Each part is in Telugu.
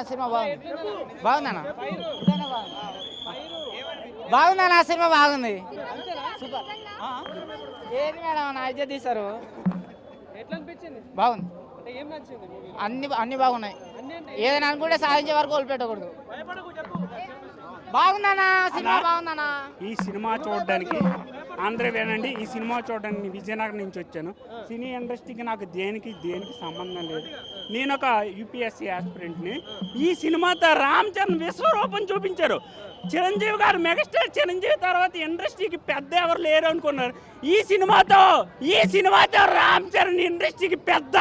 సినిమా బాగుందన్న బాగుందన్న సినిమా బాగుంది సూపర్. ఏది మేడం నా అయితే తీస్తారు బాగుంది. అన్ని బాగున్నాయి. ఏదైనా అనుకుంటే సాధించే వరకు వదిలిపెట్టకూడదు. బాగుందన్నా సినిమా బాగుందన్నా. ఈ సినిమా చూడడానికి ఆంధ్రవేనండి. ఈ సినిమా చూడడానికి విజయనగరం నుంచి వచ్చాను. సినీ ఇండస్ట్రీకి నాకు దేనికి సంబంధం లేదు. నేను ఒక యూపీఎస్సీ ఆస్పిరెంట్ని. ఈ సినిమాతో రామ్ చరణ్ విశ్వరూపం చూపించారు. చిరంజీవి గారు మెగాస్టార్ చిరంజీవి తర్వాత ఇండస్ట్రీకి పెద్ద ఎవరు లేరు అనుకున్నారు. ఈ సినిమాతో రామ్ చరణ్ ఇండస్ట్రీకి పెద్ద.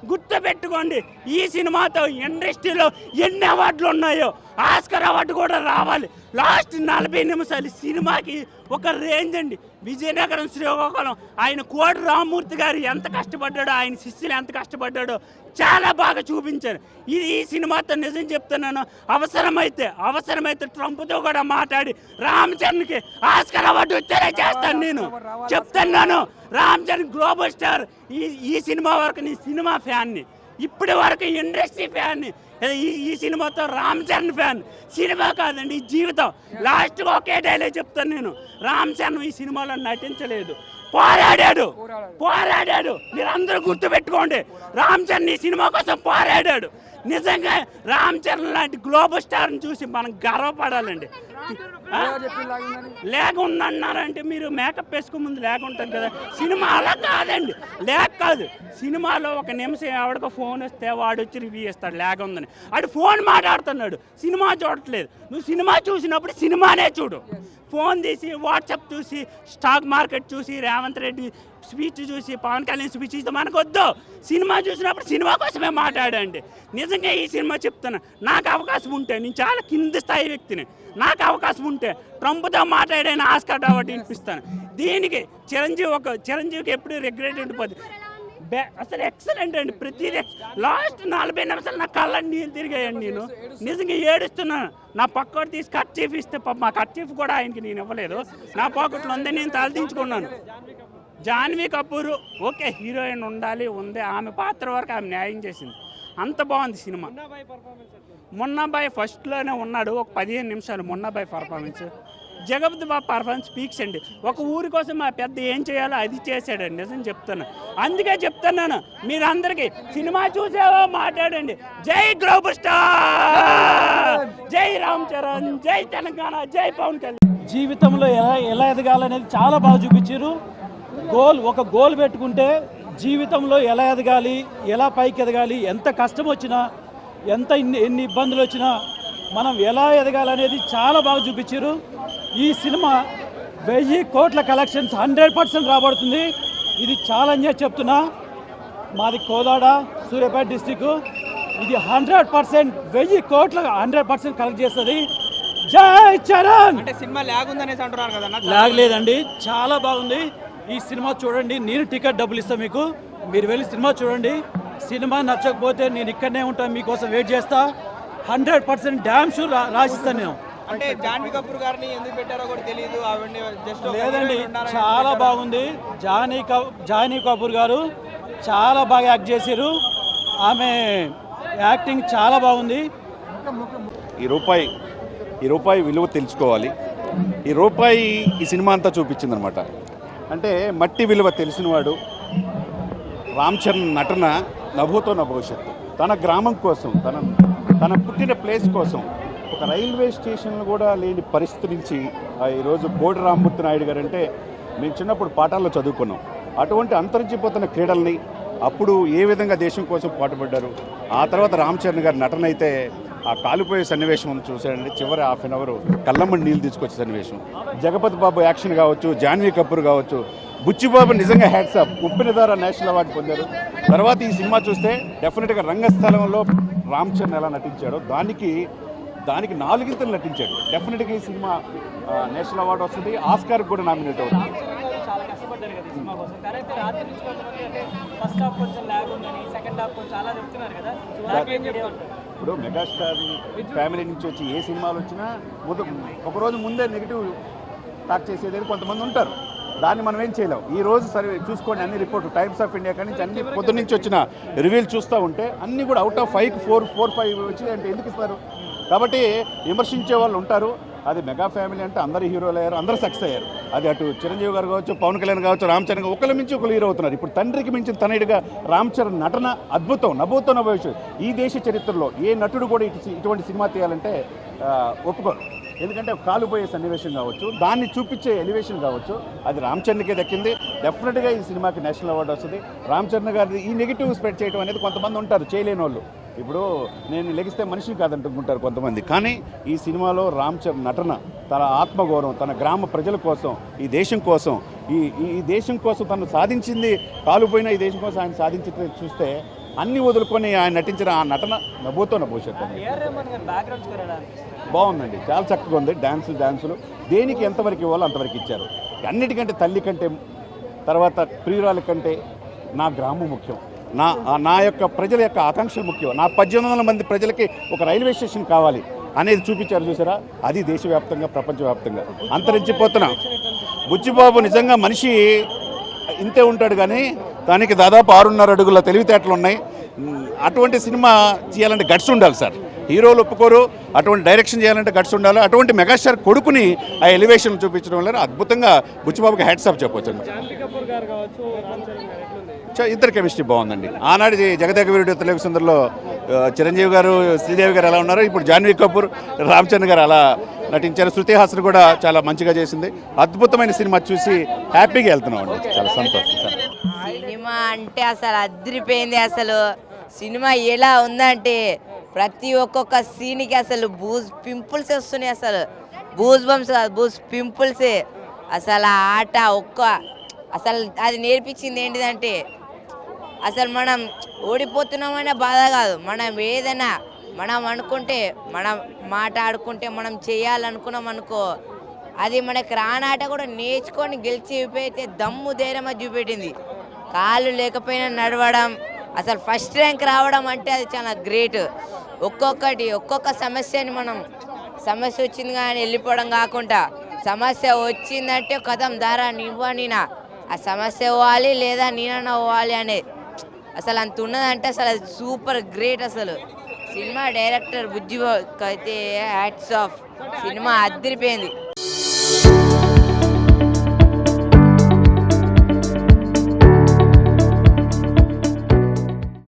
గుర్తుపెట్టుకోండి, ఈ సినిమాతో ఇండస్ట్రీలో ఎన్ని అవార్డులు ఉన్నాయో ఆస్కర్ అవార్డు కూడా రావాలి. లాస్ట్ 40 నిమిషాలు సినిమాకి ఒక రేంజ్ అండి. విజయనగరం శ్రీకాకుళం ఆయన కోటి రామ్మూర్తి గారు ఎంత కష్టపడ్డాడో, ఆయన శిష్యులు ఎంత కష్టపడ్డాడో చాలా బాగా చూపించారు. ఈ సినిమాతో నిజం చెప్తున్నాను, అవసరమైతే ట్రంప్తో కూడా మాట్లాడి రామ్ చరణ్కి ఆస్కర్ అవార్డు వచ్చేలా చేస్తాను. నేను చెప్తున్నాను, రామ్ చరణ్ గ్లోబల్ స్టార్. ఈ సినిమా వరకు నేను సినిమా ఫ్యాన్ని, ఇప్పటి వరకు ఇండస్ట్రీ ఫ్యాన్ని. ఈ సినిమాతో రామ్ చరణ్ ఫ్యాన్. సినిమా కాదండి, ఈ జీవితం. లాస్ట్గా ఒకే డైలాగ్ చెప్తాను నేను, రామ్ చరణ్ ఈ సినిమాలో నటించలేదు, పోరాడాడు. మీరు అందరూ గుర్తుపెట్టుకోండి, రామ్ చరణ్ ఈ సినిమా కోసం పోరాడాడు. నిజంగా రామ్ చరణ్ లాంటి గ్లోబల్ స్టార్ని చూసి మనం గర్వపడాలండి. లేకుందన్నారంటే మీరు మేకప్ వేసుకో ముందు లేకుంటారు కదా. సినిమా అలా కాదండి, కాదు. సినిమాలో ఒక నిమిషం ఎవడికో ఫోన్ వస్తే వాడు వచ్చి రివ్యూ ఇస్తాడు లేకుందని. వాడు ఫోన్ మాట్లాడుతున్నాడు, సినిమా చూడట్లేదు. నువ్వు సినిమా చూసినప్పుడు సినిమానే చూడు. ఫోన్ తీసి వాట్సాప్ చూసి స్టాక్ మార్కెట్ చూసి రేవంత్ రెడ్డి స్పీచ్ చూసి పవన్ కళ్యాణ్ స్పీచ్ చూస్తే మనకు వద్దు. సినిమా చూసినప్పుడు సినిమా కోసమే మాట్లాడండి. నిజంగా ఈ సినిమా చెప్తాను, నాకు అవకాశం ఉంటే, నేను చాలా కింది స్థాయి వ్యక్తిని, నాకు అవకాశం ఉంటే ట్రంప్తో మాట్లాడిన ఆస్కార్ అవార్డు వినిపిస్తాను. దీనికి చిరంజీవికి ఎప్పుడు రిగ్రెట్ ఉండిపోతుంది. అసలు ఎక్సలెంట్ అండి. ప్రతిదీ లాస్ట్ 40 నిమిషాలు నా కళ్ళ నీళ్ళు తిరిగాయండి. నేను నిజంగా ఏడుస్తున్నాను. నా పక్కడు తీసి కర్చీఫ్ ఇస్తే మా కర్చీఫ్ కూడా ఆయనకి నేను ఇవ్వలేదు. నా పాకెట్లో ఉందని నేను తలదించుకున్నాను. జాన్వీ కపూర్ ఓకే, హీరోయిన్ ఉంది. ఆమె పాత్ర వరకు ఆమె న్యాయం చేసింది. అంత బాగుంది సినిమా. మున్నాబాయ్ ఫస్ట్లోనే ఉన్నాడు, ఒక 15 నిమిషాలు మున్నాబాయ్ పర్ఫార్మెన్స్. జగపతి బాబు పర్ఫార్మెన్స్ పీక్స్ అండి. ఒక ఊరి కోసం ఆ పెద్ద ఏం చేయాలో అది చేశాడండి. నిజం చెప్తాను, అందుకే చెప్తున్నాను మీరందరికీ, సినిమా చూసావో మాట్లాడండి. జై గ్లోబల్ స్టార్, జై రామ్ చరణ్, జై తెలంగాణ, జై పవన్ కళ్యాణ్. జీవితంలో ఎలా ఎదగాలనేది చాలా బాగా చూపించారు. ఒక గోల్ పెట్టుకుంటే జీవితంలో ఎలా ఎదగాలి, ఎలా పైకి ఎదగాలి, ఎంత కష్టం వచ్చినా, ఎన్ని ఇబ్బందులు వచ్చినా మనం ఎలా ఎదగాలనేది చాలా బాగా చూపించారు. ఈ సినిమా 1000 కోట్ల కలెక్షన్స్ 100% రాబడుతుంది. ఇది ఛాలెంజ్ చెప్తున్నా. మాది కోదాడ, సూర్యాపేట డిస్టిక్. ఇది 100% 1000 కోట్ల 100% కలెక్ట్ చేస్తుంది. జై చరణ్. అంటే సినిమా లాగ్ ఉందనేసి అంటున్నారు కదా. లాగ్ లేదండి, చాలా బాగుంది. ఈ సినిమా చూడండి, నేను టికెట్ డబ్బులు ఇస్తాను మీకు, మీరు వెళ్ళి సినిమా చూడండి. సినిమా నచ్చకపోతే నేను ఇక్కడనే ఉంటాను, మీకోసం వెయిట్ చేస్తా. 100% డ్యామ్ షూర్ రాసిస్తాను నేను. అంటే జాన్వీ కపూర్ గారిని ఎందుకు పెట్టారో కూడా తెలియదు. లేదండి, చాలా బాగుంది. జాన్వీ కపూర్ గారు చాలా బాగా యాక్ట్ చేశారు. ఆమె యాక్టింగ్ చాలా బాగుంది. ఈ రూపాయి విలువ తెలుసుకోవాలి. ఈ రూపాయి ఈ సినిమా అంతా చూపించింది అనమాట. అంటే మట్టి విలువ తెలిసినవాడు. రామ్ చరణ్ నటన నభూతో నా భవిష్యత్తు. తన గ్రామం కోసం, తన పుట్టిన ప్లేస్ కోసం ఒక రైల్వే స్టేషన్లు కూడా లేని పరిస్థితి నుంచి ఈరోజు కోటి రామ్మూర్తి నాయుడు గారు అంటే మేము చిన్నప్పుడు పాఠాల్లో చదువుకున్నాం. అటువంటి అంతరించిపోతున్న క్రీడల్ని అప్పుడు ఏ విధంగా దేశం కోసం పాటుపడ్డారు. ఆ తర్వాత రామ్ చరణ్ గారి నటన అయితే ఆ కాలిపోయే సన్నివేశం చూసాడండి. చివరి హాఫ్ అన్ అవర్ కళ్ళమ్మడి నీళ్ళు తీసుకొచ్చే సన్నివేశం. జగపతి బాబు యాక్షన్ కావచ్చు, జాన్వీ కపూర్ కావచ్చు, బుచ్చిబాబు నిజంగా హ్యాట్స్ ఆఫ్. ఉప్పిన ద్వారా నేషనల్ అవార్డు పొందారు. తర్వాత ఈ సినిమా చూస్తే డెఫినెట్గా రంగస్థలంలో రామ్ చరణ్ ఎలా నటించాడో దానికి 4 నటించాడు. డెఫినెట్గా ఈ సినిమా నేషనల్ అవార్డు వస్తుంది, ఆస్కార్ కూడా నామినేట్ అవుతుంది. ఇప్పుడు మెగాస్టార్ ఫ్యామిలీ నుంచి వచ్చి ఏ సినిమాలు వచ్చినా ఒకరోజు ముందే నెగిటివ్ టాక్ చేసేది కొంతమంది ఉంటారు. దాన్ని మనం ఏం చేయలేం. ఈ రోజు సరే చూసుకోండి, అన్ని రిపోర్టు టైమ్స్ ఆఫ్ ఇండియా కానీ నుంచి అన్ని పొద్దు నుంచి వచ్చిన రివ్యూలు చూస్తూ ఉంటే అన్నీ కూడా అవుట్ ఆఫ్ 5కి 4-5 వచ్చి అంటే ఎందుకు ఇస్తారు? కాబట్టి విమర్శించే వాళ్ళు ఉంటారు. అది మెగా ఫ్యామిలీ అంటే అందరు హీరోలు అయ్యారు, అందరూ సక్సెస్ అయ్యారు. అది అటు చిరంజీవి గారు కావచ్చు, పవన్ కళ్యాణ్ కావచ్చు, రామ్ చరణ్ ఒకళ్ళ మించి ఒకరు హీరో అవుతున్నారు. ఇప్పుడు తండ్రికి మించిన తనయుడిగా రామ్ చరణ్ నటన అద్భుతం, నవ్వుతున్న భవిష్యత్తు. ఈ దేశ చరిత్రలో ఏ నటుడు కూడా ఇటువంటి సినిమా తీయాలంటే ఒప్పుకోరు. ఎందుకంటే కాలుపోయే సన్నివేశం కావచ్చు, దాన్ని చూపించే ఎలివేషన్ కావచ్చు, అది రామ్ చరణ్కే దక్కింది. డెఫినెట్గా ఈ సినిమాకి నేషనల్ అవార్డు వస్తుంది. రామ్ చరణ్ గారి ఈ నెగిటివ్ స్ప్రెడ్ చేయడం అనేది కొంతమంది ఉంటారు చేయలేని వాళ్ళు. ఇప్పుడు నేను లెగిస్తే మనిషిని కాదంటుకుంటారు కొంతమంది. కానీ ఈ సినిమాలో రామ్ చరణ్ నటన, తన ఆత్మగౌరవం, తన గ్రామ ప్రజల కోసం, ఈ దేశం కోసం, ఈ దేశం కోసం తను సాధించింది, కాలుపోయిన ఈ దేశం కోసం ఆయన సాధించి చూస్తే అన్ని వదులుకొని ఆయన నటించిన ఆ నటన నవ్వుతున్న భవిష్యత్తు బాగుందండి. చాలా చక్కగా ఉంది. డ్యాన్సులు దేనికి ఎంతవరకు ఇవ్వాలో అంతవరకు ఇచ్చారు. అన్నిటికంటే తల్లి కంటే, తర్వాత ప్రియురాలి కంటే నా గ్రామం ముఖ్యం, నా యొక్క ప్రజల యొక్క ఆకాంక్షలు ముఖ్యం, నా 1800 మంది ప్రజలకి ఒక రైల్వే స్టేషన్ కావాలి అనేది చూపించారు. చూసారా? అది దేశవ్యాప్తంగా, ప్రపంచవ్యాప్తంగా అంతరించిపోతున్నా. బుచ్చిబాబు నిజంగా మనిషి ఇంతే ఉంటాడు, కానీ దానికి దాదాపు 6.5 అడుగుల తెలివితేటలు ఉన్నాయి. అటువంటి సినిమా చేయాలంటే గట్స్ ఉండాలి సార్. హీరోలు ఒప్పుకోరు, అటువంటి డైరెక్షన్ చేయాలంటే గట్స్ ఉండాలి. అటువంటి మెగాస్టార్ కొడుకుని ఆ ఎలివేషన్ చూపించడం వల్ల అద్భుతంగా బుచ్చిబాబుకి హ్యాట్స్ ఆఫ్ చెప్పొచ్చు. ఇద్దరు కెమిస్ట్రీ బాగుందండి. ఆనాడు జగదేక వీరుడు తెలుగు సుందర్లో చిరంజీవి గారు, శ్రీదేవి గారు ఎలా ఉన్నారో ఇప్పుడు జాన్వీ కపూర్, రామ్ చరణ్ గారు అలా నటించారు. శృతి హాసన్ కూడా చాలా మంచిగా చేసింది. అద్భుతమైన సినిమా చూసి హ్యాపీగా వెళ్తున్నాం అండి. చాలా సంతోషం సార్. సినిమా అంటే అసలు అదిరిపోయింది. అసలు సినిమా ఎలా ఉందంటే ప్రతి ఒక్కొక్క సీన్కి అసలు పింపుల్స్ వస్తున్నాయి. అసలు బంప్స్ కాదు, పింపుల్సే. అసలు ఆ ఆట అసలు అది నేర్పించింది ఏంటిదంటే అసలు మనం ఓడిపోతున్నామనే బాధ కాదు, మనం ఏదైనా మనం అనుకుంటే, మనం మాట్లాడుకుంటే, మనం చేయాలనుకున్నాం అనుకో, అది మనకు రానాట కూడా నేర్చుకొని గెలిచి చూపెడితే దమ్ము ధైర్యం చూపెట్టింది. కాళ్ళు లేకపోయినా నడవడం, అసలు ఫస్ట్ ర్యాంక్ రావడం అంటే అది చాలా గ్రేట్. ఒక్కొక్క సమస్యని మనం సమస్య వచ్చింది కానీ వెళ్ళిపోవడం కాకుండా, సమస్య వచ్చిందంటే కథం దారా నివ్వనినా ఆ సమస్య పోవాలి లేదా నేనన్నా పోవాలి అనేది అసలు అంత ఉన్నదంటే అసలు అది సూపర్ గ్రేట్. అసలు సినిమా డైరెక్టర్ బుజ్జిబాబుకి అయితే హ్యాట్స్ ఆఫ్. సినిమా అదిరిపోయింది.